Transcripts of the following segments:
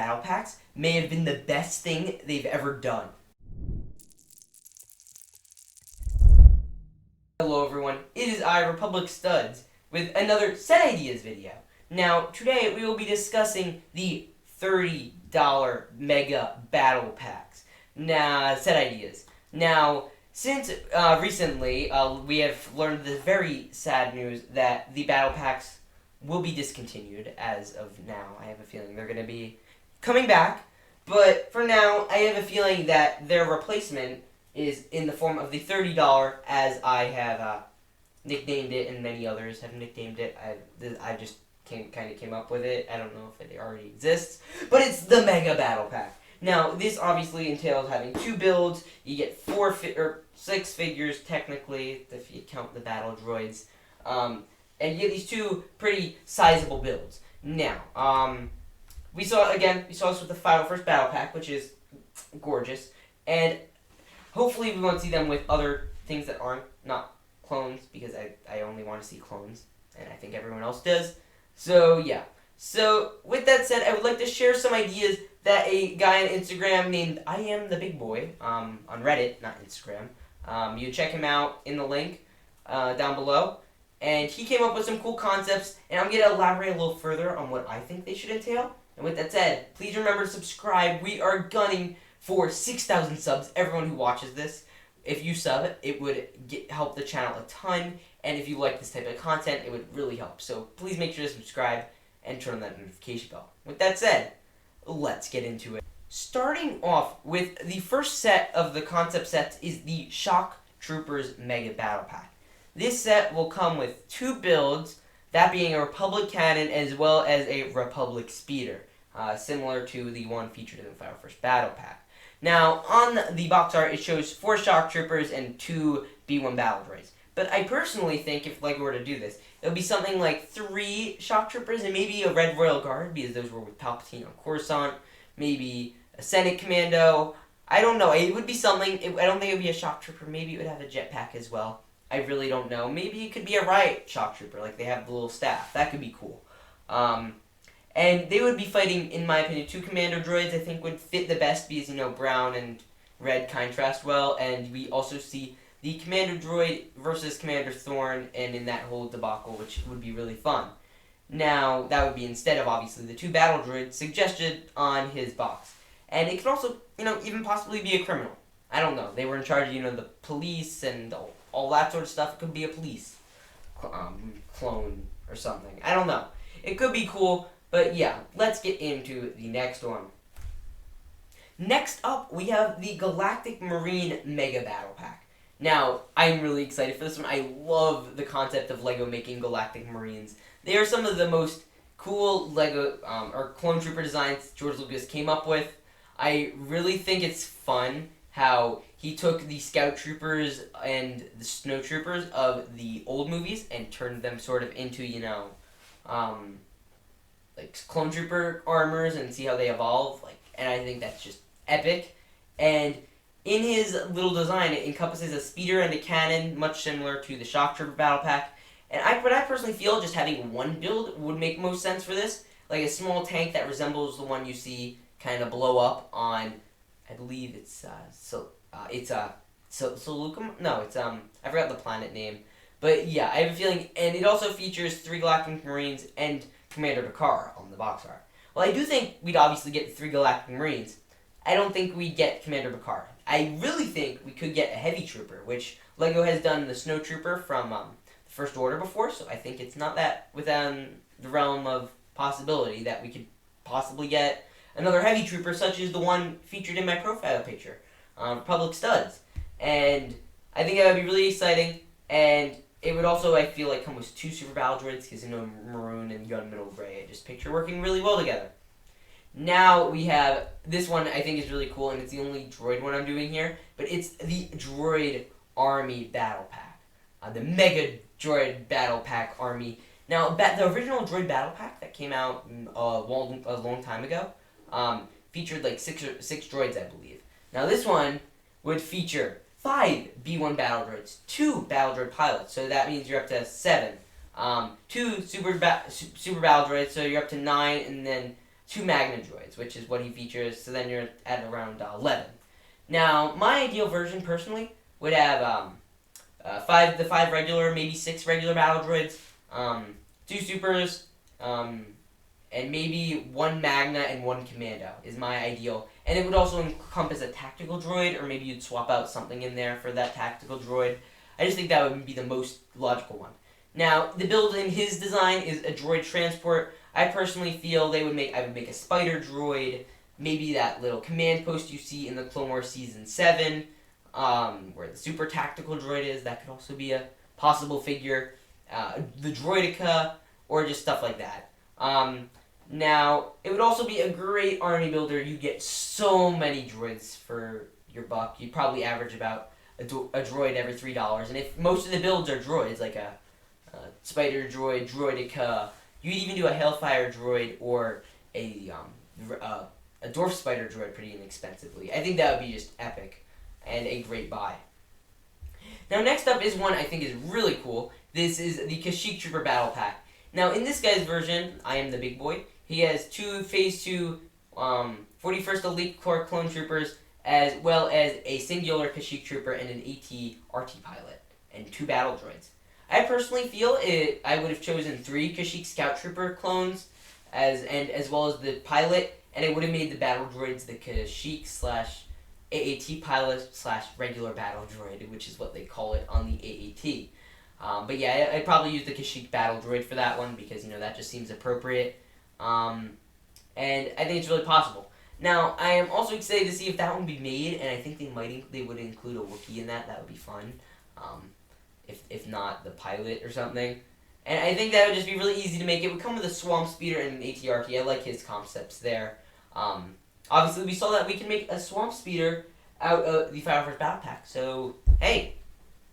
battle packs may have been the best thing they've ever done. Hello everyone, it is I, Republic Studs, with another Set Ideas video. Now, today we will be discussing the $30 Mega Battle Packs. Now, Set Ideas. Now, since recently we have learned the very sad news that the Battle Packs will be discontinued as of now. I have a feeling they're going to be coming back, but for now, I have a feeling that their replacement is in the form of the $30, as I have nicknamed it, and many others have nicknamed it. I just kind of came up with it. I don't know if it already exists, but it's the Mega Battle Pack. Now, this obviously entails having 2 builds. You get 6 figures, technically, if you count the battle droids. And you get these 2 pretty sizable builds. Now, we saw this with the first battle pack, which is gorgeous. And hopefully we won't see them with other things that aren't not clones, because I only want to see clones, and I think everyone else does. So, yeah. So, with that said, I would like to share some ideas that a guy on Instagram named I Am the Big Boy, on Reddit, not Instagram, you check him out in the link down below. And he came up with some cool concepts, and I'm going to elaborate a little further on what I think they should entail. And with that said, please remember to subscribe. We are gunning for 6,000 subs, everyone who watches this. If you sub, it would help the channel a ton, and if you like this type of content, it would really help. So please make sure to subscribe and turn on that notification bell. With that said, let's get into it. Starting off with the first set of the concept sets is the Shock Troopers Mega Battle Pack. This set will come with 2 builds, that being a Republic Cannon as well as a Republic Speeder, similar to the one featured in the Final First Battle Pack. Now, on the box art, it shows 4 Shock Troopers and 2 B-1 Battle Droids. But I personally think if LEGO were to do this, it would be something like 3 Shock Troopers and maybe a Red Royal Guard, because those were with Palpatine on Coruscant, maybe a Senate Commando. I don't know, it would be something. I don't think it would be a Shock Trooper. Maybe it would have a jetpack as well. I really don't know. Maybe it could be a Riot Shock Trooper, like they have the little staff. That could be cool. And they would be fighting, in my opinion, 2 Commando droids I think would fit the best because, brown and red contrast well. And we also see the Commando droid versus Commander Thorn, and in that whole debacle, which would be really fun. Now, that would be instead of, obviously, the 2 battle droids suggested on his box. And it could also, even possibly be a criminal. I don't know. They were in charge of, the police and all that sort of stuff. It could be a police clone or something. I don't know. It could be cool, but yeah, let's get into the next one. Next up, we have the Galactic Marine Mega Battle Pack. Now, I'm really excited for this one. I love the concept of LEGO making Galactic Marines. They are some of the most cool LEGO or clone trooper designs George Lucas came up with. I really think it's fun how he took the Scout Troopers and the Snow Troopers of the old movies and turned them sort of into, like clone trooper armors, and see how they evolve. And I think that's just epic. And in his little design, it encompasses a speeder and a cannon, much similar to the Shock Trooper Battle Pack. And I personally feel just having 1 build would make most sense for this. Like a small tank that resembles the one you see kind of blow up on, I believe it's Seleucum? No, it's I forgot the planet name. But yeah, I have a feeling, and it also features 3 Galactic Marines and Commander Picard on the box art. Well, I do think we'd obviously get 3 Galactic Marines. I don't think we'd get Commander Picard. I really think we could get a Heavy Trooper, which LEGO has done the Snow Trooper from the First Order before, so I think it's not that within the realm of possibility that we could possibly get another Heavy Trooper, such as the one featured in my profile picture, Republic Studs. And I think that would be really exciting, and it would also, I feel like, come with 2 Super Battle Droids, because Maroon and Gunmetal Gray, I just picture working really well together. Now we have, this one I think is really cool, and it's the only droid one I'm doing here, but it's the Droid Army Battle Pack. The Mega Droid Battle Pack Army. Now, the original Droid Battle Pack that came out a long time ago featured like 6 droids, I believe. Now this one would feature 5 B-1 battle droids, 2 battle droid pilots, so that means you're up to 7. 2 super battle droids, so you're up to 9, and then 2 Magna droids, which is what he features, so then you're at around 11. Now, my ideal version, personally, would have the 5 regular, maybe 6 regular battle droids, 2 supers, and maybe 1 Magna and 1 Commando is my ideal. And it would also encompass a tactical droid, or maybe you'd swap out something in there for that tactical droid. I just think that would be the most logical one. Now, the build in his design is a droid transport. I personally feel I would make a spider droid, maybe that little command post you see in the Clone Wars Season 7, where the super tactical droid is. That could also be a possible figure. The droidica, or just stuff like that. Now, it would also be a great army builder. You get so many droids for your buck. You'd probably average about a droid every $3. And if most of the builds are droids, like a spider droid, droidica, you'd even do a Hellfire droid or a dwarf spider droid pretty inexpensively. I think that would be just epic and a great buy. Now, next up is one I think is really cool. This is the Kashyyyk Trooper Battle Pack. Now, in this guy's version, I am the big boy. He has 2 Phase 2 41st Elite Corps clone troopers, as well as a singular Kashyyyk Trooper and an AT-RT pilot, and 2 battle droids. I personally feel I would have chosen 3 Kashyyyk Scout Trooper clones, as well as the pilot, and it would have made the battle droids the Kashyyyk / AAT pilot / regular battle droid, which is what they call it on the AAT. But yeah, I'd probably use the Kashyyyk battle droid for that one because, that just seems appropriate. And I think it's really possible. Now, I am also excited to see if that one will be made, and I think they would include a Wookiee in that. That would be fun. If not the pilot or something. And I think that would just be really easy to make. It would come with a Swamp Speeder and an AT-RT. I like his concepts there. Obviously, we saw that we can make a Swamp Speeder out of the Firefest Battle Pack. So, hey,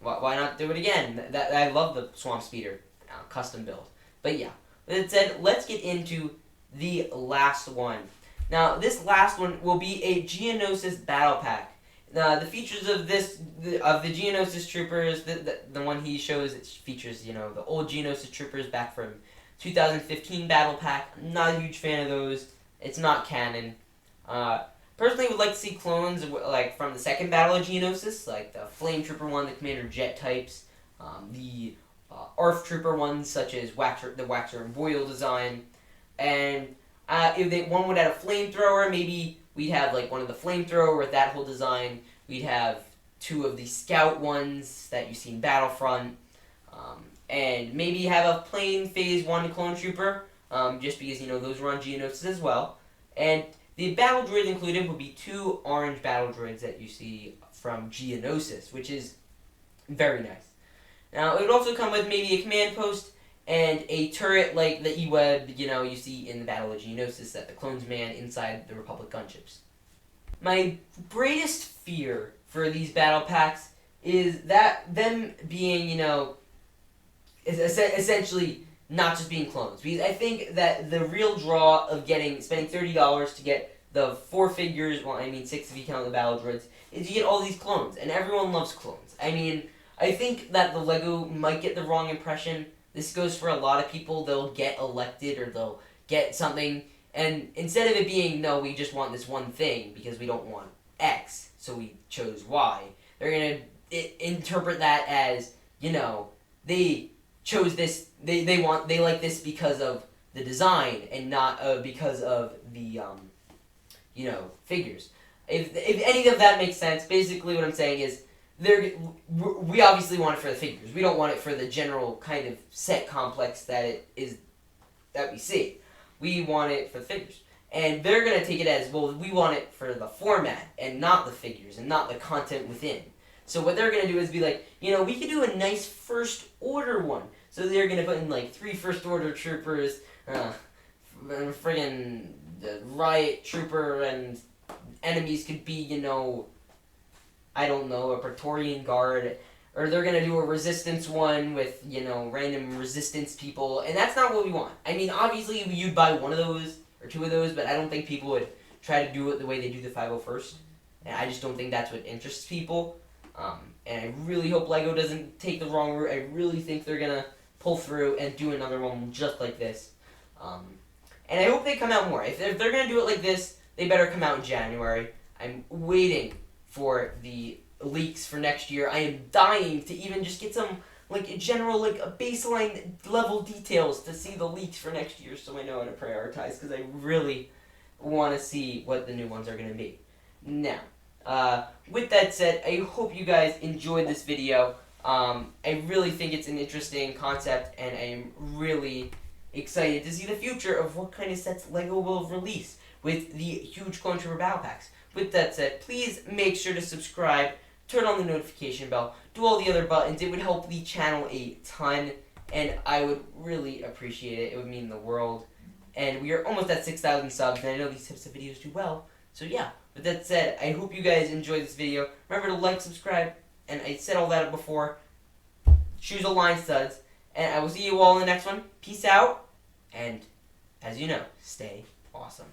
why not do it again? I love the Swamp Speeder custom build. But yeah, with that said, let's get into the last one. Now, this last one will be a Geonosis Battle Pack. The features of the Geonosis troopers, the one he shows, it features, the old Geonosis troopers back from 2015 Battle Pack. I'm not a huge fan of those. It's not canon. Personally, would like to see clones like from the second Battle of Geonosis, like the Flame Trooper one, the Commander Jet types, the ARF Trooper ones such as the Waxer and Boyle design, and if one would add a flamethrower, maybe we'd have like one of the flamethrower with that whole design. We'd have 2 of the Scout ones that you see in Battlefront, and maybe have a plain Phase 1 clone trooper, just because those were on Geonosis as well. And the battle droids included would be 2 orange battle droids that you see from Geonosis, which is very nice. Now, it would also come with maybe a command post and a turret like the E-Web, you see in the Battle of Geonosis that the clones man inside the Republic gunships. My greatest fear for these battle packs is that them being, is essentially not just being clones. Because I think that the real draw of spending $30 to get the 4 figures, 6 if you count the battle droids, is you get all these clones, and everyone loves clones. I think that the LEGO might get the wrong impression. This goes for a lot of people. They'll get elected or they'll get something, and instead of it being, no, we just want this one thing because we don't want X, so we chose Y, they're going to interpret that as, they chose this, they like this because of the design and not because of the, figures. If any of that makes sense, basically what I'm saying is, we obviously want it for the figures. We don't want it for the general kind of set complex that we see. We want it for the figures. And they're going to take it as, well, we want it for the format and not the figures and not the content within. So what they're going to do is be like, we could do a nice first order one. So they're going to put in like 3 first order troopers, friggin' the riot trooper, and enemies could be, I don't know, a Praetorian Guard, or they're going to do a Resistance one with, random Resistance people, and that's not what we want. Obviously, you'd buy one of those, or 2 of those, but I don't think people would try to do it the way they do the 501st, and I just don't think that's what interests people, and I really hope LEGO doesn't take the wrong route. I really think they're going to pull through and do another one just like this, And I hope they come out more. If they're going to do it like this, they better come out in January. I'm waiting for the leaks for next year. I am dying to even just get some general baseline level details to see the leaks for next year, so I know how to prioritize, because I really want to see what the new ones are going to be. Now, with that said, I hope you guys enjoyed this video. I really think it's an interesting concept, and I am really excited to see the future of what kind of sets LEGO will release with the huge Clone Trooper Battle Packs. With that said, please make sure to subscribe, turn on the notification bell, do all the other buttons. It would help the channel a ton, and I would really appreciate it. It would mean the world. And we are almost at 6,000 subs, and I know these types of videos do well. So yeah, with that said, I hope you guys enjoyed this video. Remember to like, subscribe, and I said all that before. Choose a line studs, and I will see you all in the next one. Peace out, and as you know, stay awesome.